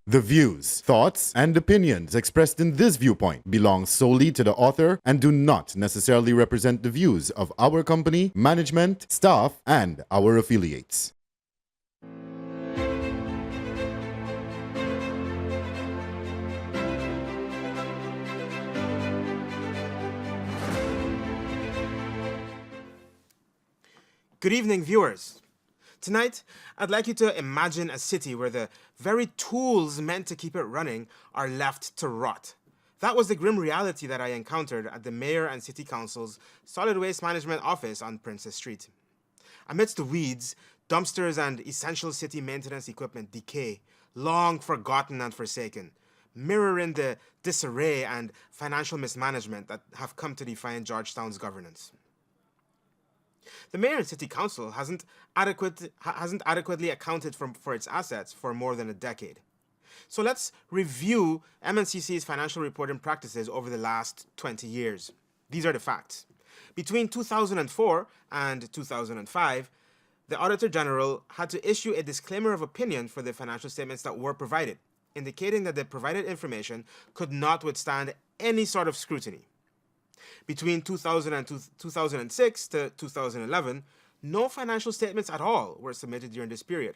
The views, thoughts, and opinions expressed in this viewpoint belong solely to the author and do not necessarily represent the views of our company, management, staff, and our affiliates. Good evening, viewers. Tonight, I'd like you to imagine a city where the very tools meant to keep it running are left to rot. That was the grim reality that I encountered at the Mayor and City Council's Solid Waste Management Office on Princess Street. Amidst the weeds, dumpsters and essential city maintenance equipment decay, long forgotten and forsaken, mirroring the disarray and financial mismanagement that have come to define Georgetown's governance. The Mayor and City Council hasn't adequately accounted for its assets for more than a decade. So let's review M&CC's financial reporting practices over the last 20 years. These are the facts. Between 2004 and 2005, the Auditor General had to issue a disclaimer of opinion for the financial statements that were provided, indicating that the provided information could not withstand any sort of scrutiny. Between 2006 to 2011, no financial statements at all were submitted during this period.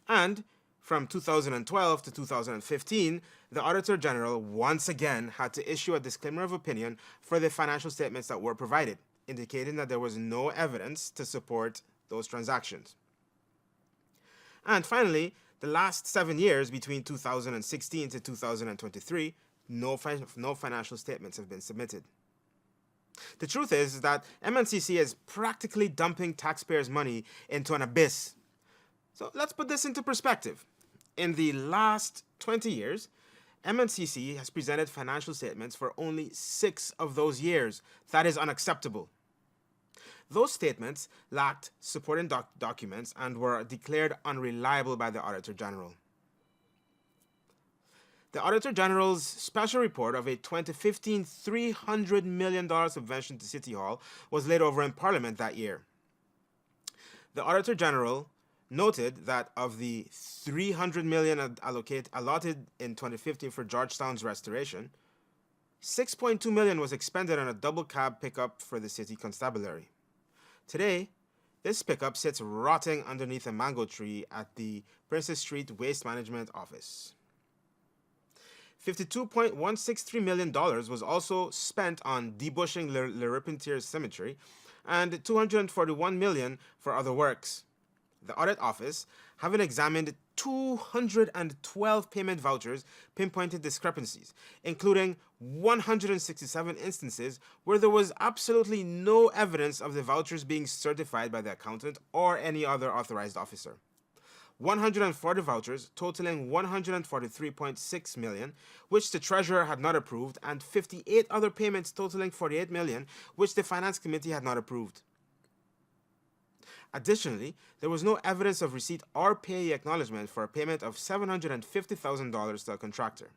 And from 2012 to 2015, the Auditor General once again had to issue a disclaimer of opinion for the financial statements that were provided, indicating that there was no evidence to support those transactions. And finally, the last 7 years, between 2016 to 2023, no financial statements have been submitted. The truth is that M&CC is practically dumping taxpayers' money into an abyss. So let's put this into perspective. In the last 20 years, M&CC has presented financial statements for only 6 of those years. That is unacceptable. Those statements lacked supporting documents and were declared unreliable by the Auditor General. The Auditor General's special report of a 2015 $300 million subvention to City Hall was laid over in Parliament that year. The Auditor General noted that of the $300 million allotted in 2015 for Georgetown's restoration, $6.2 million was expended on a double cab pickup for the city constabulary. Today, this pickup sits rotting underneath a mango tree at the Princess Street Waste Management Office. $52.163 million was also spent on debushing Le Repentier Cemetery and $241 million for other works. The Audit Office, having examined 212 payment vouchers, pinpointed discrepancies, including 167 instances where there was absolutely no evidence of the vouchers being certified by the accountant or any other authorized officer. 140 vouchers totaling $143.6 million, which the treasurer had not approved, and 58 other payments totaling $48 million, which the finance committee had not approved. Additionally, there was no evidence of receipt or payee acknowledgement for a payment of $750,000 to a contractor.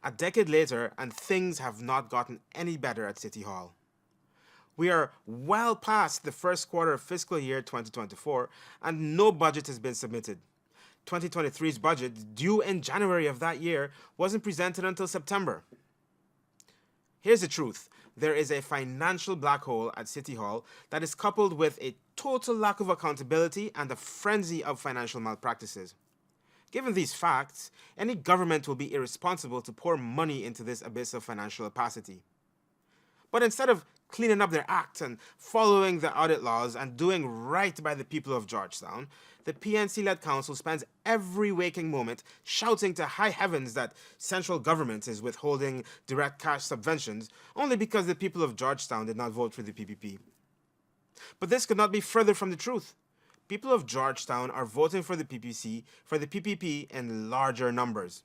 A decade later, and things have not gotten any better at City Hall. We are well past the first quarter of fiscal year 2024, and no budget has been submitted. 2023's budget, due in January of that year, wasn't presented until September. Here's the truth. There is a financial black hole at City Hall that is coupled with a total lack of accountability and a frenzy of financial malpractices. Given these facts, any government will be irresponsible to pour money into this abyss of financial opacity. But instead of cleaning up their act and following the audit laws and doing right by the people of Georgetown, the PNC-led council spends every waking moment shouting to high heavens that central government is withholding direct cash subventions only because the people of Georgetown did not vote for the PPP. But this could not be further from the truth. People of Georgetown are voting for the PPP in larger numbers.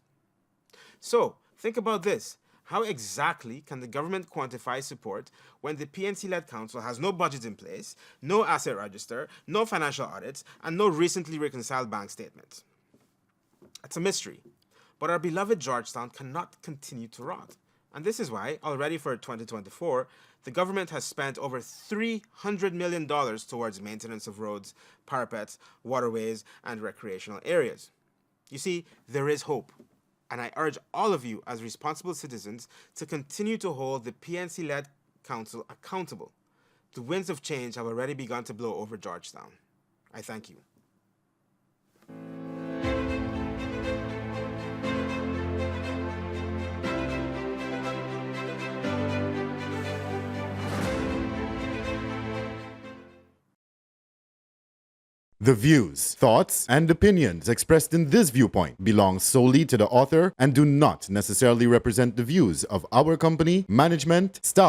So, think about this. How exactly can the government quantify support when the PNC-led council has no budget in place, no asset register, no financial audits, and no recently reconciled bank statements? It's a mystery, but our beloved Georgetown cannot continue to rot. And this is why, already for 2024, the government has spent over $300 million towards maintenance of roads, parapets, waterways, and recreational areas. You see, there is hope. And I urge all of you as responsible citizens to continue to hold the PNC-led Council accountable. The winds of change have already begun to blow over Georgetown. I thank you. The views, thoughts, and opinions expressed in this viewpoint belong solely to the author and do not necessarily represent the views of our company, management, staff,